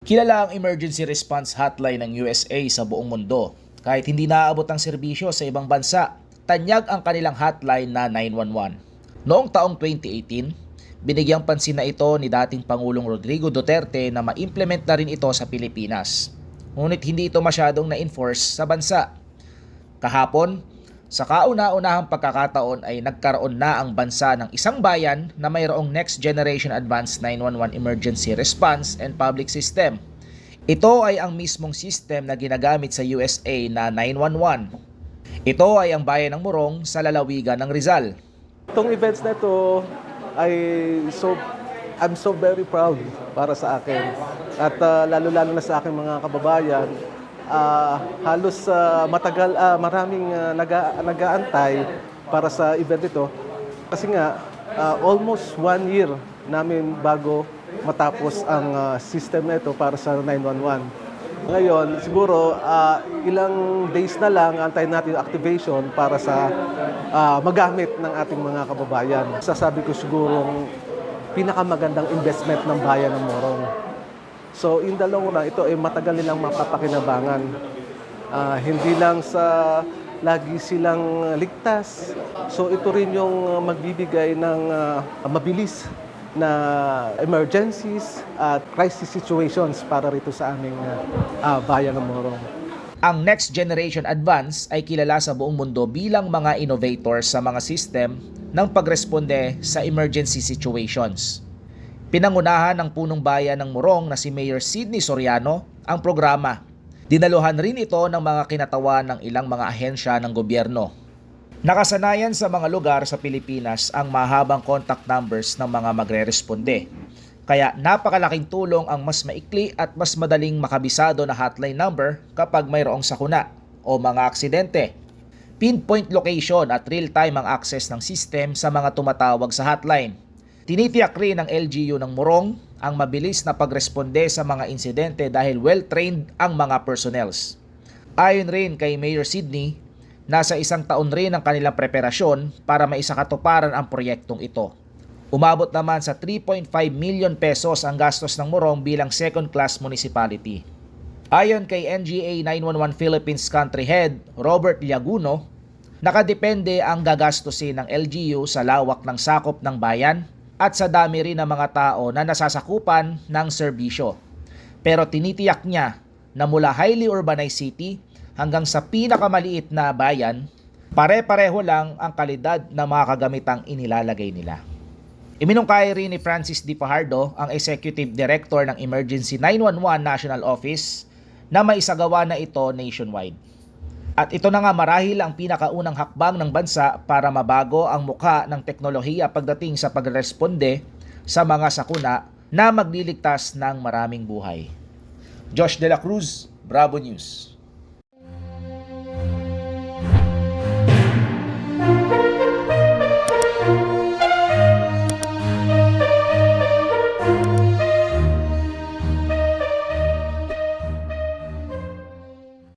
Kilala ang emergency response hotline ng USA sa buong mundo. Kahit hindi naaabot ang serbisyo sa ibang bansa, tanyag ang kanilang hotline na 911. Noong taong 2018, binigyang pansin na ito ni dating Pangulong Rodrigo Duterte na ma-implement na rin ito sa Pilipinas. Ngunit hindi ito masyadong na-enforce sa bansa. Kahapon, sa kauna-unahang pagkakataon ay nagkaroon na ang bansa ng isang bayan na mayroong Next Generation Advanced 911 Emergency Response and Public System. Ito ay ang mismong system na ginagamit sa USA na 911. Ito ay ang bayan ng Morong sa lalawigan ng Rizal. Itong events na ito ay I'm so very proud para sa akin. At lalo-lalo na sa aking mga kababayan, halos maraming nag-aantay para sa event ito. Kasi nga, almost 1 year namin bago matapos ang system na ito para sa 911. Ngayon, siguro ilang days na lang antayin natin yung activation para sa magamit ng ating mga kababayan. Sasabi ko sigurong pinakamagandang investment ng bayan ng Morong. So in the long run, ito ay matagal nilang mapapakinabangan. Hindi lang sa lagi silang ligtas. So ito rin yung magbibigay ng mabilis na emergencies at crisis situations para rito sa aming bayan ng Morong. Ang Next Generation Advance ay kilala sa buong mundo bilang mga innovators sa mga system ng pagresponde sa emergency situations. Pinangunahan ng punong bayan ng Morong na si Mayor Sidney Soriano ang programa. Dinaluhan rin ito ng mga kinatawan ng ilang mga ahensya ng gobyerno. Nakasanayan sa mga lugar sa Pilipinas ang mahabang contact numbers ng mga magre-responde. Kaya napakalaking tulong ang mas maikli at mas madaling makabisado na hotline number kapag mayroong sakuna o mga aksidente. Pinpoint location at real-time ang access ng system sa mga tumatawag sa hotline. Tinitiyak rin ng LGU ng Morong ang mabilis na pagresponde sa mga insidente dahil well-trained ang mga personnels. Ayon rin kay Mayor Sidney, nasa 1 taon rin ang kanilang preparasyon para maisakatuparan ang proyektong ito. Umabot naman sa 3.5 million pesos ang gastos ng Morong bilang second-class municipality. Ayon kay NGA 911 Philippines Country Head Robert Liaguno, nakadepende ang gagastusin ng LGU sa lawak ng sakop ng bayan at sa dami rin ng mga tao na nasasakupan ng serbisyo. Pero tinitiyak niya na mula highly urbanized city hanggang sa pinakamaliit na bayan, pare-pareho lang ang kalidad ng mga kagamitang inilalagay nila. Iminungkahi rin ni Francis D. Fajardo, ang Executive Director ng Emergency 911 National Office, na maisagawa na ito nationwide. At ito na nga marahil ang pinakaunang hakbang ng bansa para mabago ang mukha ng teknolohiya pagdating sa pagresponde sa mga sakuna na magliligtas ng maraming buhay. Josh De La Cruz, Bravo News.